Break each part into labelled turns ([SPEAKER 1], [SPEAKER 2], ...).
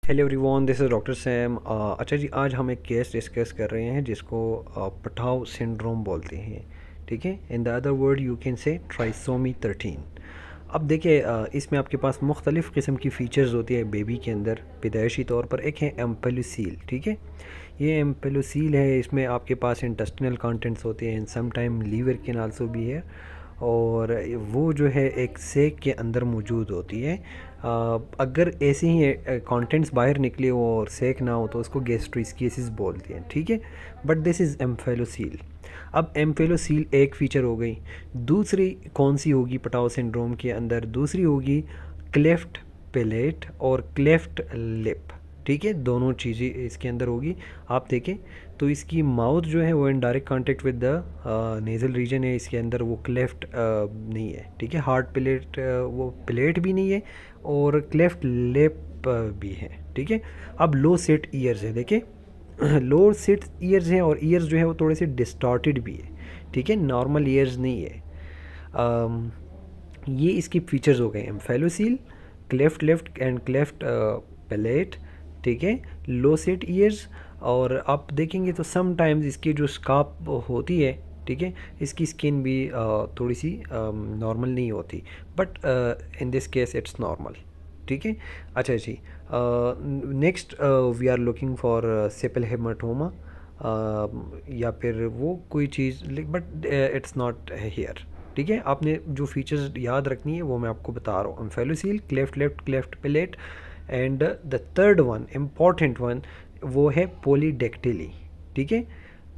[SPEAKER 1] Hello everyone, this is doctor Sam. अच्छा जी, आज हम एक केस डिस्कस कर रहे हैं जिसको पटाव सिंड्रोम बोलते हैं। ठीक है, in the other word you can say trisomy 13। अब देखिए, इसमें आपके पास मुख्तलिफ़ किस्म की फ़ीचर्स होती है बेबी के अंदर पैदाइशी तौर पर। एक है एम्पेलोसील। ठीक है, ये एम्पेलोसील है, इसमें आपके पास इंटेस्टिनल कंटेंट्स होते हैं, some time liver can also be है, और वो जो है एक सेक के अंदर मौजूद होती है। अगर ऐसे ही कंटेंट्स बाहर निकले हो और सेक ना हो तो उसको गैस्ट्रोइस्कियासिस बोलते हैं। ठीक है, बट दिस इज़ एम्फेलोसील। अब एम्फेलोसील एक फ़ीचर हो गई। दूसरी कौन सी होगी पटाव सिंड्रोम के अंदर? दूसरी होगी क्लेफ्ट पेलेट और क्लेफ्ट लिप। ठीक है, दोनों चीज़ें इसके अंदर होगी। आप देखें तो इसकी माउथ जो है वो in direct contact with the nasal region है, इसके अंदर वो क्लेफ्ट नहीं है। ठीक है, हार्ड प्लेट, वो प्लेट भी नहीं है, और क्लेफ्ट लिप भी है। ठीक है, अब लो सेट ईयर्स है, देखें लो सेट ईयर्स हैं, और ईयर्स जो है वो थोड़े से डिस्टॉर्टेड भी है। ठीक है, नॉर्मल ईयर्स नहीं है। अम, ये इसकी फीचर्स हो गए omphalocele, cleft left and cleft palate. ठीक है, लो सेट ईयर्स। और आप देखेंगे तो सम टाइम्स इसकी जो स्कार्प होती है, ठीक है, इसकी स्किन भी थोड़ी सी नॉर्मल नहीं होती, but in this case it's normal. ठीक है। अच्छा जी, next we are looking for cephal hematoma, या फिर वो कोई चीज़, बट इट्स नॉट हेयर। ठीक है, आपने जो फीचर्स याद रखनी है वो मैं आपको बता रहा हूँ। Omphalocele, cleft left, cleft palate, and the third one important one वो है पॉलीडेक्टिली। ठीक है,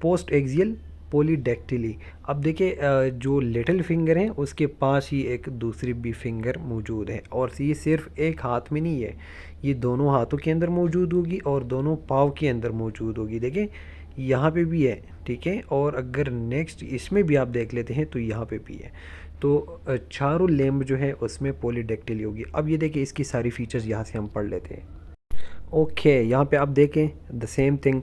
[SPEAKER 1] पोस्ट एक्सियल पॉलीडेक्टिली। अब देखिए, जो लिटिल फिंगर है उसके पास ही एक दूसरी भी फिंगर मौजूद है, और ये सिर्फ एक हाथ में नहीं है, ये दोनों हाथों के अंदर मौजूद होगी और दोनों पाँव के अंदर मौजूद होगी। देखिए यहाँ पे भी है। ठीक है, और अगर नेक्स्ट इसमें भी आप देख लेते हैं तो यहाँ पे भी है। तो चारों लेम्ब जो है उसमें पॉलीडेक्टिली होगी। अब ये देखिए इसकी सारी फीचर्स यहाँ से हम पढ़ लेते हैं। ओके, यहाँ पे आप देखें the same thing.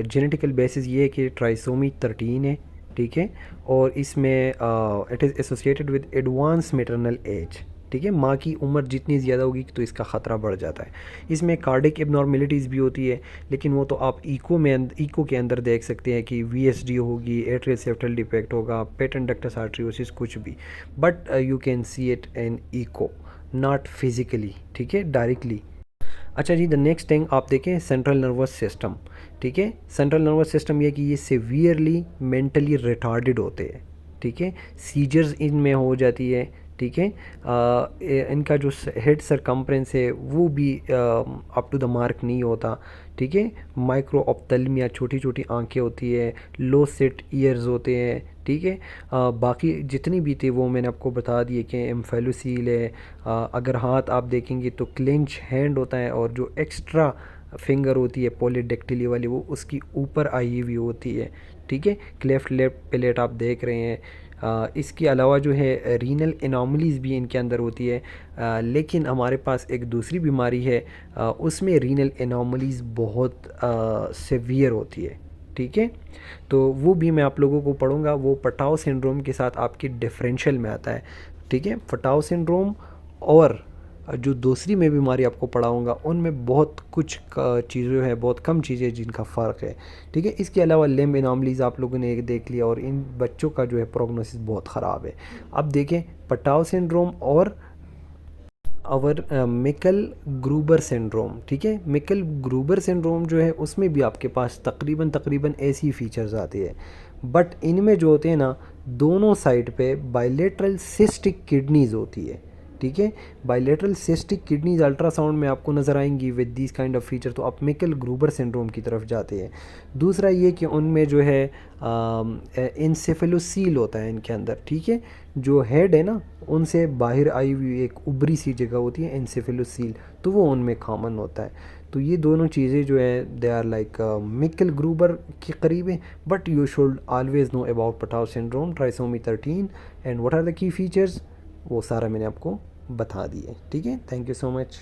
[SPEAKER 1] Genetical basis ये है कि ट्राइसोमी 13 है। ठीक है, और इसमें it is associated with advance maternal age. ठीक है, माँ की उम्र जितनी ज़्यादा होगी तो इसका ख़तरा बढ़ जाता है। इसमें कार्डिक एबनॉर्मेलिटीज़ भी होती है, लेकिन वो तो आप इको के अंदर देख सकते हैं कि वीएसडी होगी, एट्रियल सेप्टल डिफेक्ट होगा, पेटेंट डक्टस आर्टरियोसिस, कुछ भी, but you can see it in echo, not physically. ठीक है, डायरेक्टली। अच्छा जी, द नेक्स्ट थिंग आप देखें सेंट्रल नर्वस सिस्टम। ठीक है, सेंट्रल नर्वस सिस्टम ये कि ये सिवियरली मेंटली रिटार्डेड होते हैं। ठीक है, सीजर्स इनमें हो जाती है। ठीक है, इनका जो हेड सरकम्फ्रेंस है वो भी अप टू द मार्क नहीं होता। ठीक है, माइक्रो ऑप्थेल्मिया, छोटी छोटी आंखें होती है, लो सेट ईयर्स होते हैं। ठीक है, बाकी जितनी भी थी वो मैंने आपको बता दिए कि एम्फेलोसील है। अगर हाथ आप देखेंगे तो क्लेंच हैंड होता है, और जो एक्स्ट्रा फिंगर होती है पॉलीडेक्टिली वाली वो उसकी ऊपर आई हुई होती है। ठीक है, क्लेफ्ट लेफ्ट प्लेट आप देख रहे हैं। इसके अलावा जो है रीनल एनॉमलीज़ भी इनके अंदर होती है, लेकिन हमारे पास एक दूसरी बीमारी है, उसमें रीनल एनॉमलीज़ बहुत सेवियर होती है। ठीक है, तो वो भी मैं आप लोगों को पढ़ूंगा, वो पटाव सिंड्रोम के साथ आपके डिफरेंशियल में आता है। ठीक है, पटाव सिंड्रोम और जो दूसरी मैं बीमारी आपको पढ़ाऊंगा उनमें बहुत कुछ चीज़ें हैं, बहुत कम चीज़ें जिनका फ़र्क है। ठीक है, इसके अलावा लेम्ब एनॉमलीज़ आप लोगों ने देख लिया, और इन बच्चों का जो है प्रोग्नोसिस बहुत ख़राब है। अब देखें पटाव सिंड्रोम और और मिकल ग्रूबर सिंड्रोम। ठीक है, मिकल ग्रूबर सिंड्रोम जो है उसमें भी आपके पास तकरीबन तकरीबन ऐसी फीचर्स आती है, बट इनमें जो होते हैं ना, दोनों साइड पे बायलेटरल सिस्टिक किडनीज होती है। ठीक है, बायलेटरल सिस्टिक किडनीज अल्ट्रासाउंड में आपको नज़र आएंगी with this kind of feature, तो आप मिकल ग्रूबर सिंड्रोम की तरफ जाते हैं। दूसरा ये कि उनमें जो है इंसेफेलोसील होता है इनके अंदर। ठीक है, जो हेड है ना उनसे बाहर आई हुई एक उबरी सी जगह होती है इंसेफेलोसील, तो वो उनमें कॉमन होता है। तो ये दोनों चीज़ें जो है दे आर लाइक मिकल ग्रूबर के करीब है, but you should always know about Patau syndrome, trisomy 13, and what are the key features, वो सारा मैंने आपको बता दिए। ठीक है, थैंक यू सो मच।